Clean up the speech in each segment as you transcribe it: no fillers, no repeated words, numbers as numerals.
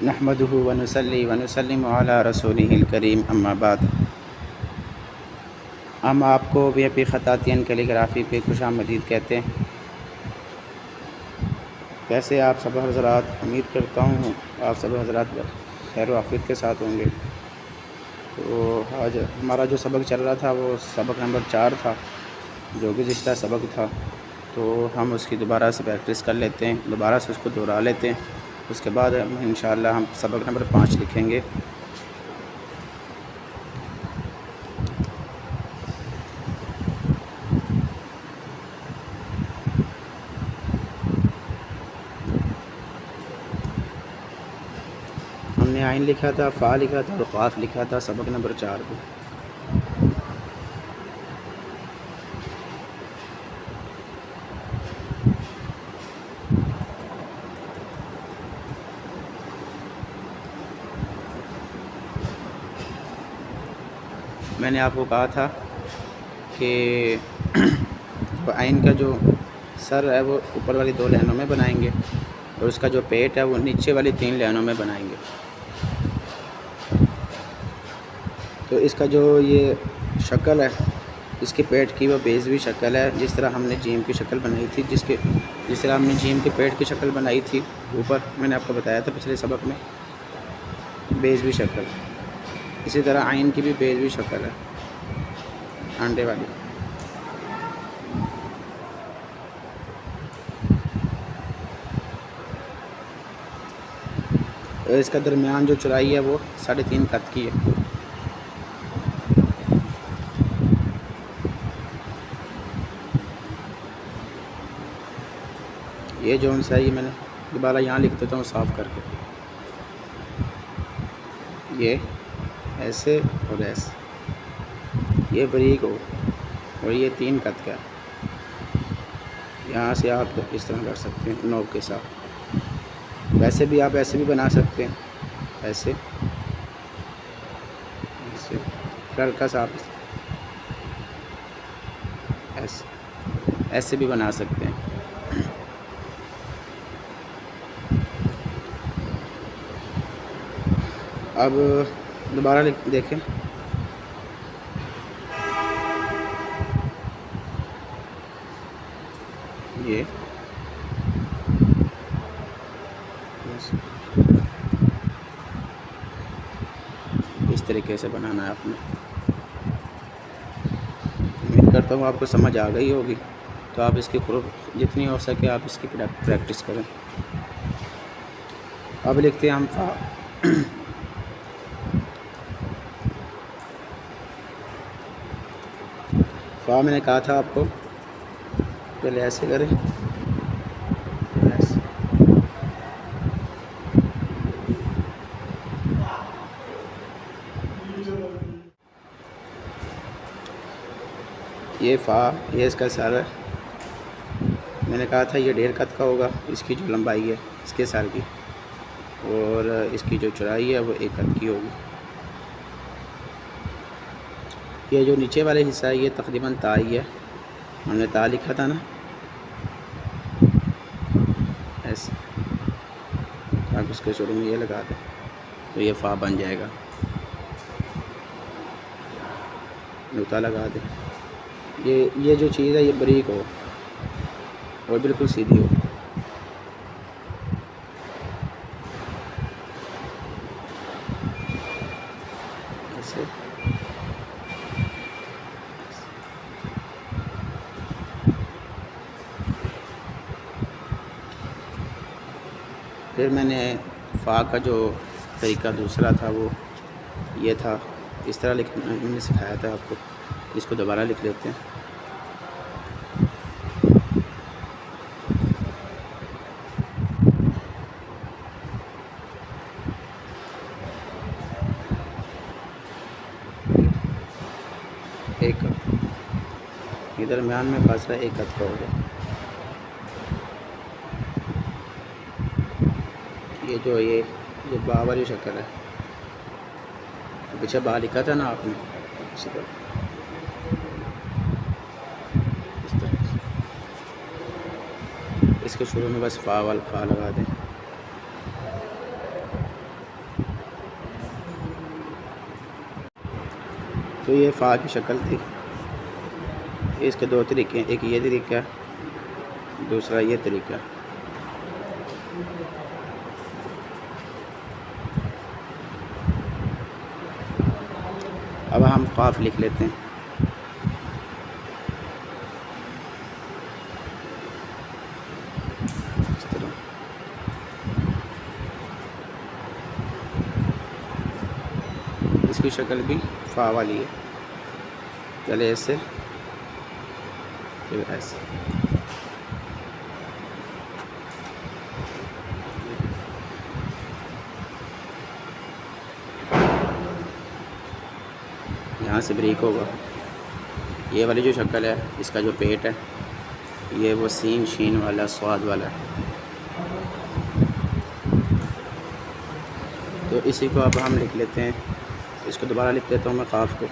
नहमदुहु व नुसल्ली व नुसल्लिमु अला रसूलिहिल करीम अम्मा बाद। हम आपको वीआईपी ख़तातियन कैलीग्राफ़ी पे खुशामदीद कहते हैं। कैसे आप सब हज़रात, उम्मीद करता हूँ आप सब हज़रात खैर व आफ़ियत के साथ होंगे। तो आज हमारा जो सबक चल रहा था वो सबक नंबर 4 था, जो गुज़िश्ता सबक था। तो हम उसकी दोबारा से प्रैक्टिस कर लेते हैं, दोबारा से उसको दोहरा लेते हैं। उसके बाद इंशाअल्लाह हम सबक नंबर 5 लिखेंगे। हमने आइन लिखा था, फ़ा लिखा था और क़ाफ़ लिखा था सबक नंबर 4 को। मैंने आपको कहा था कि आइन का जो सर है वो ऊपर वाली 2 लाइनों में बनाएंगे और उसका जो पेट है वो नीचे वाली 3 लाइनों में बनाएंगे। तो इसका जो ये शक्ल है, इसके पेट की वो बेज़वी शक्ल है, जिस तरह हमने जीम की शक्ल बनाई थी, जिस तरह हमने जीम के पेट की शक्ल बनाई थी ऊपर, मैंने आपको बताया था पिछले सबक में, बेज़वी शक्ल। इसी तरह आइन की भी बेज़वी शक्ल है, अंडे वाली। और इसका दरमियान जो चौड़ाई है वो 3.5 कद की है। ये जो सा ये मैंने दोबारा यहाँ लिख देता हूँ साफ़ करके, ये ऐसे और ऐसे, ये बारीक हो और ये 3 कद का। यहाँ से आप इस तरह कर सकते हैं नोक के साथ। वैसे भी आप ऐसे भी बना सकते हैं, ऐसे ऐसे हल्का सा आप ऐसे भी बना सकते हैं। अब दोबारा देखें, ये इस तरीके से बनाना है आपने। उम्मीद करता हूँ आपको समझ आ गई होगी। तो आप इसकी जितनी हो सके आप इसकी प्रैक्टिस करें। अब लिखते हैं हम फ़ा मैंने कहा था आपको पहले ऐसे करें, ऐसे। ये फ़ा, ये इसका सर है। मैंने कहा था ये 1.5 कद का होगा, इसकी जो लंबाई है इसके सर की, और इसकी जो चौड़ाई है वो 1 कद की होगी। ये जो नीचे वाले हिस्सा है ये तकरीबन ता ही है, हमने ता लिखा था ना, ऐसे। आप इसके शुरू में ये लगा दें तो ये फ़ा बन जाएगा। नुक्ता लगा दें। ये जो चीज़ है ये बारीक हो और बिल्कुल सीधी हो। ऐसे फिर मैंने फ़ा का जो तरीका दूसरा था वो ये था, इस तरह लिखना मैंने सिखाया था आपको। इसको दोबारा लिख लेते हैं। एक कद, इधर दरमियान में फासला 1 कद का होगा। ये जो ये बा वाली शक्ल है, पीछे बा लिखा था ना आपने, इसी तरह इस तरह से। इसके शुरू में बस फ़ा लगा दें। तो ये फ़ा की शक्ल थी। इसके दो तरीके हैं, एक ये तरीका है, दूसरा ये तरीका। अब हम क़ाफ़ लिख लेते हैं। इस तरह इसकी शक्ल भी फ़ा वाली है। पहले ऐसे फिर ऐसे। यहाँ से ब्रेक होगा। ये वाली जो शक्ल है, इसका जो पेट है, ये वो सीन शीन वाला स्वाद वाला है। तो इसी को अब हम लिख लेते हैं। इसको दोबारा लिख देता हूँ मैं क़ाफ़ को।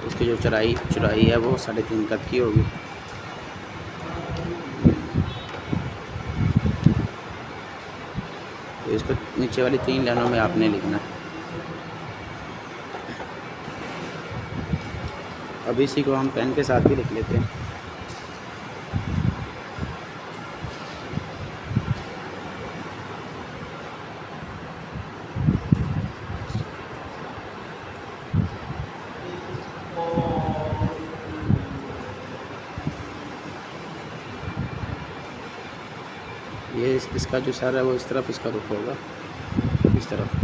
उसकी जो चौड़ाई है वो 3.5 कद की होगी। तो इसको नीचे वाली 3 लाइनों में आपने लिखना है। अब इसी को हम पेन के साथ भी लिख लेते हैं। ये इसका जो सर है वो इस तरफ, इसका रुख होगा इस तरफ।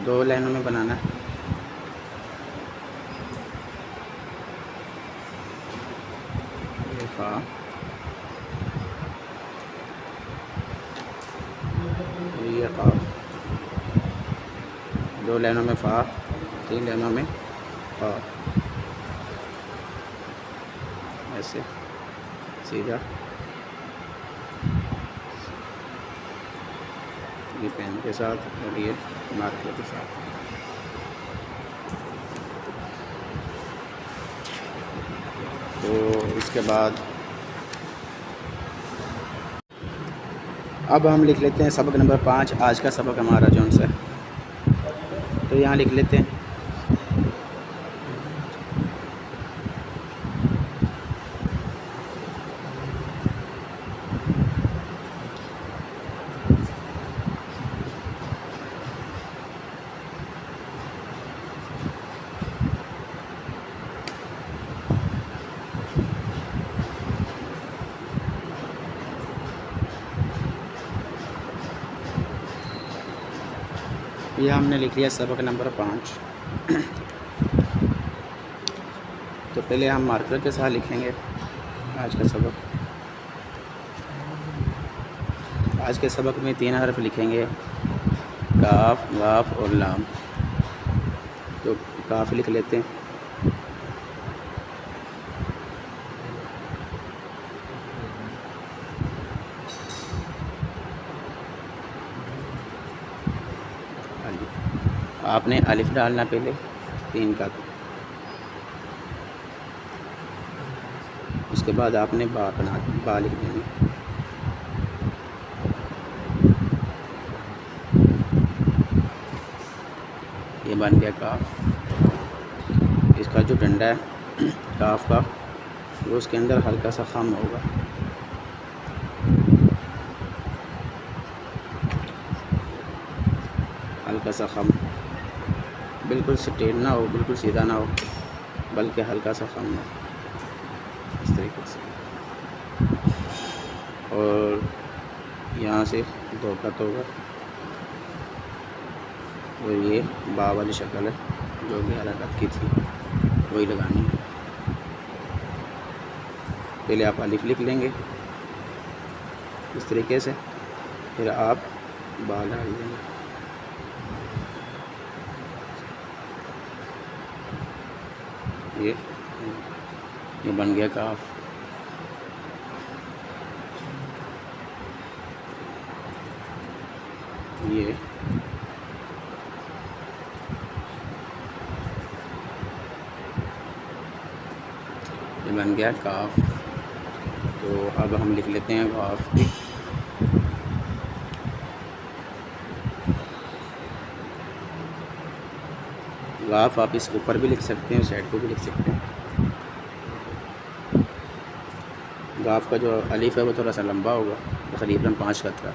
2 लाइनों में बनाना है। ये फ़ा, ये क़ाफ़। 2 लाइनों में फ़ा, 3 लाइनों में क़ा। ऐसे सीधा। ये पेन के साथ और ये मार्कर के साथ। तो इसके बाद अब हम लिख लेते हैं सबक नंबर 5। आज का सबक हमारा जौन सा है, तो यहाँ लिख लेते हैं। ये हमने लिख लिया सबक नंबर 5। तो पहले हम मार्कर के साथ लिखेंगे आज का सबक। आज के सबक में 3 हर्फ लिखेंगे, काफ, वाफ और लाम। तो काफ लिख लेते हैं। आपने अलिफ डालना पहले 3 का, उसके बाद आपने बा लिख देंगे। ये बन गया काफ। इसका जो डंडा है काफ का, वो उसके अंदर हल्का सा खम होगा। हल्का सा खम, बिल्कुल स्ट्रेट ना हो, बिल्कुल सीधा ना हो, बल्कि हल्का सा खम हो, इस तरीके से। और यहाँ से 2 कट होगा। और ये बा वाली शक्ल है जो 11 कट की थी, वही लगानी है। पहले आप अलिफ लिख लेंगे इस तरीके से, फिर आप बा डाल देंगे। ये बन गया काफ। ये ये बन गया काफ। तो अब हम लिख लेते हैं काफ भी। गाफ आप इस ऊपर भी लिख सकते हैं, साइड को भी लिख सकते हैं। गाफ का जो अलीफ है वो थोड़ा सा लंबा होगा, तकरीबन 5 का था।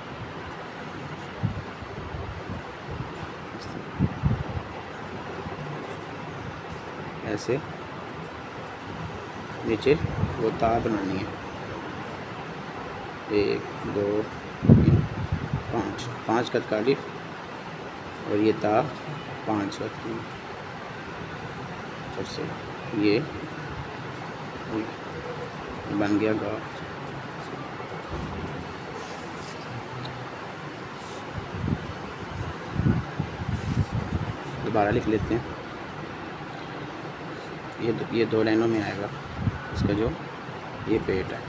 ऐसे नीचे वो ता बनानी है, 1 2 3 5, 5 कद का अलीफ और ये ता 5 कद की। फिर से ये बन गया गाफ। दोबारा लिख लेते हैं। ये 2 लाइनों में आएगा इसका जो ये पेट है।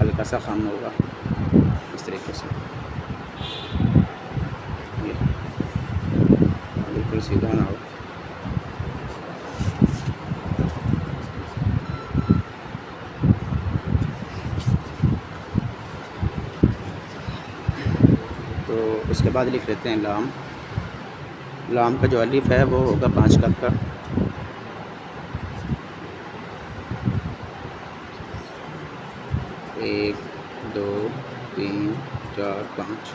हल्का सा खम होगा इस तरीके से, ये बिल्कुल सीधा ना हो। तो उसके बाद लिख लेते हैं लाम। लाम का जो अलिफ है वो होगा 5 कद का। एक 2 3 4 5।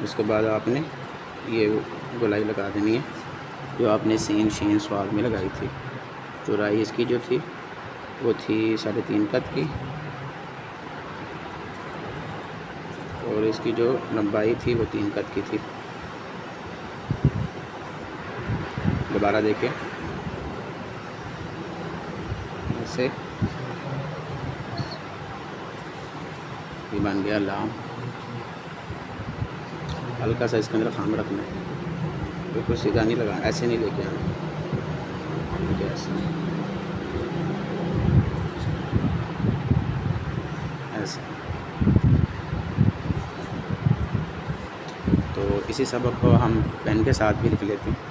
उसके बाद आपने ये गोलाई लगा देनी है जो आपने सीन शीन स्वाद में लगाई थी। चौड़ाई इसकी जो थी वो थी 3.5 कद की, और इसकी जो लंबाई थी वो 3 कद की थी। दोबारा देखें, ऐसे ये बन गया लाम। हल्का सा इसके अंदर खाम रखना है, बिल्कुल सीधा नहीं लगाना, ऐसे नहीं लेके आना, ऐसे ऐसे। तो इसी सबक को हम पेन के साथ भी लिख लेते हैं।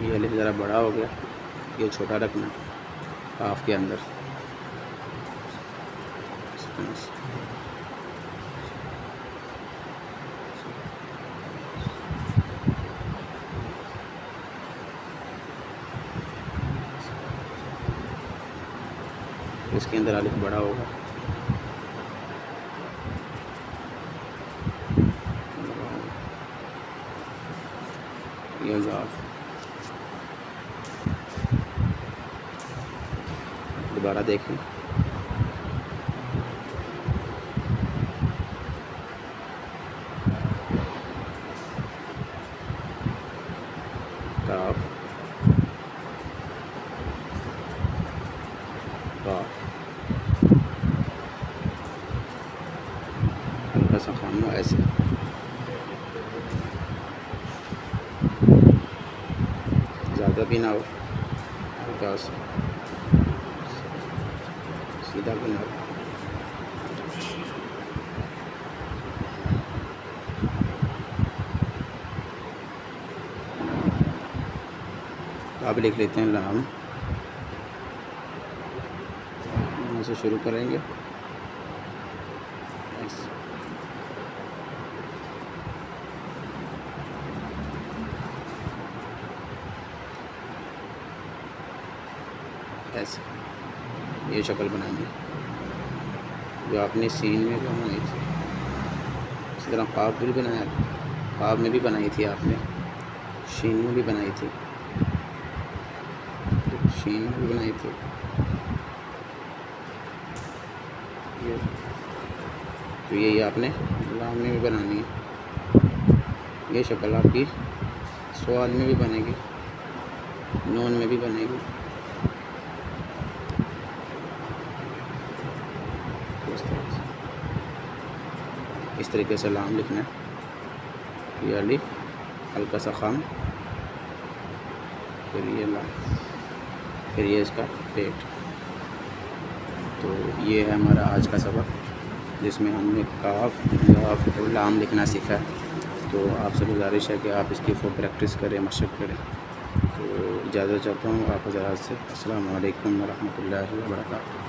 ये अलिफ ज़रा बड़ा हो गया, ये छोटा रखना काफ के अंदर। इसके अंदर अलिफ बड़ा होगा। ये गाफ। दोबारा देखें, काफ काफ, हल्का सा खाना ऐसे, ज़्यादा भी ना हो, हल्का सा सीधा भी ना हो। अब लिख लेते हैं लाम। यहाँ से शुरू करेंगे, ऐसे ये शक्ल बनाएंगे जो आपने सीन में बनाई थी। इस तरह ख्वाब भी बनाया, ख्वाब में भी बनाई थी आपने शीन में भी बनाई थी, शीन में भी बनाई थी ये। तो यही आपने लाम में भी बनानी है। ये शक्ल आपकी स्वाद में भी बनेगी, नून में भी बनेगी। इस तरीके से लाम लिखना है। ये अलिफ हल्का सा खाम, फिर ये लाम, फिर ये इसका पेट। तो ये है हमारा आज का सबक, जिसमें हमने काफ गाफ और लाम लिखना सीखा है। तो आपसे गुजारिश है कि आप इसकी खूब प्रैक्टिस करें, मशक़ करें। तो इजाज़त चाहता हूँ आप हज़रात से। अस्सलामु अलैकुम व रहमतुल्लाहि व बरकातुहू।